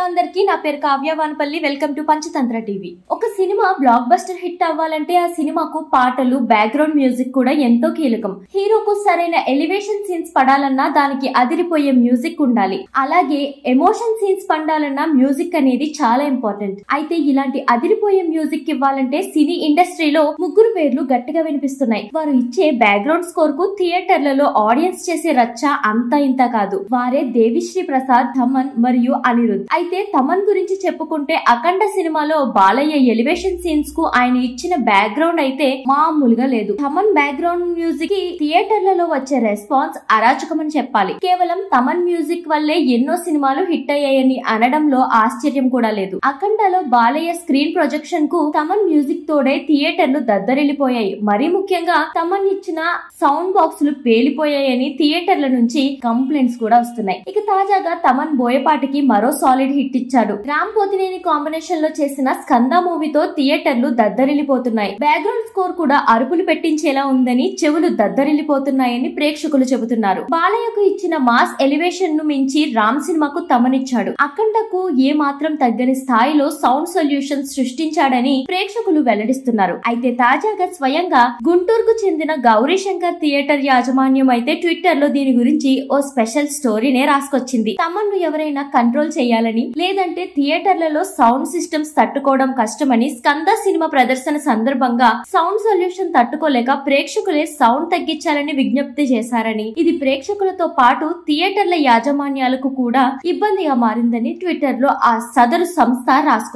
Hello అందరికి, నా పేరు Kavya Vanapalli. Welcome to Panchatantra TV. ఒక సినిమా బ్లాక్ బస్టర్ హిట్ అవ్వాలంటే ఆ సినిమాకు పాటలు, బ్యాక్గ్రౌండ్ మ్యూజిక్ కూడా ఎంతో కీలకం. హీరోకు సరైన ఎలివేషన్ సీన్స్ పడాలన్నా దానికి అదిరిపోయే మ్యూజిక్ ఉండాలి. అలాగే ఎమోషన్ సీన్స్ పండాలన్నా మ్యూజిక్ అనేది చాలా ఇంపార్టెంట్. అయితే ఇలాంటి అదిరిపోయే మ్యూజిక్ ఇవ్వాలంటే సినీ ఇండస్ట్రీలో ముగ్గురు పేర్లు గట్టిగా వినిపిస్తున్నాయి. వారు ఇచ్చే బ్యాక్గ్రౌండ్ స్కోర్ కు థియేటర్లలో ఆడియన్స్ చేసే రచ్చ అంతా ఇంత కాదు. వారే దేవిశ్రీ ప్రసాద్, తమన్ మరియు అనిరుద్. అయితే తమన్ గురించి చెప్పుకుంటే అఖండ సినిమాలో బాలయ్య ఎలివేషన్ సీన్స్ కు ఆయన ఇచ్చిన బ్యాక్గ్రౌండ్ అయితే మామూలుగా లేదు. తమన్ బ్యాక్గ్రౌండ్ మ్యూజిక్ కి థియేటర్లలో వచ్చే రెస్పాన్స్ అరాచకమని చెప్పాలి. కేవలం తమన్ మ్యూజిక్ వల్లే ఎన్నో సినిమాలు హిట్ అయ్యాయని అనడంలో ఆశ్చర్యం కూడా లేదు. అఖండలో బాలయ్య స్క్రీన్ ప్రొజెక్షన్ కు తమన్ మ్యూజిక్ తోడే థియేటర్లు దద్దరిల్లిపోయాయి. మరీ ముఖ్యంగా తమన్ ఇచ్చిన సౌండ్ బాక్సులు పేలిపోయాయని థియేటర్ల నుంచి కంప్లైంట్స్ కూడా వస్తున్నాయి. ఇక తాజాగా తమన్ బోయపాటికి మరో సాలిడ్ హిట్ ఇచ్చాడు. రామ్ పోతినేని కాంబినేషన్ లో చేసిన స్కంద మూవీతో థియేటర్లు దద్దరిల్లిపోతున్నాయి. బ్యాక్గ్రౌండ్ స్కోర్ కూడా అరుపులు పెట్టించేలా ఉందని, చెవులు దద్దరిల్లిపోతున్నాయని ప్రేక్షకులు చెబుతున్నారు. బాలయ్యకు ఇచ్చిన మాస్ ఎలివేషన్ ను మించి రామ్ సినిమాకు తమనిచ్చాడు. అఖండకు ఏ మాత్రం తగ్గని స్థాయిలో సౌండ్ సొల్యూషన్ సృష్టించాడని ప్రేక్షకులు వెల్లడిస్తున్నారు. అయితే తాజాగా స్వయంగా గుంటూరుకు చెందిన గౌరీ శంకర్ థియేటర్ యాజమాన్యం అయితే ట్విట్టర్ లో దీని గురించి ఓ స్పెషల్ స్టోరీనే రాసుకొచ్చింది. తమన్ను ఎవరైనా కంట్రోల్ చేయాలని, లేదంటే థియేటర్లలో సౌండ్ సిస్టమ్స్ తట్టుకోవడం కష్టమని స్కంద సినిమా ప్రదర్శన సందర్భంగా సౌండ్ సొల్యూషన్ తట్టుకోలేక ప్రేక్షకులే సౌండ్ తగ్గించాలని విజ్ఞప్తి చేశారని, ఇది ప్రేక్షకులతో పాటు థియేటర్ల యాజమాన్యాలకు కూడా ఇబ్బందిగా మారిందని ట్విట్టర్ లో ఆ సదరు సంస్థ రాసుకుంది.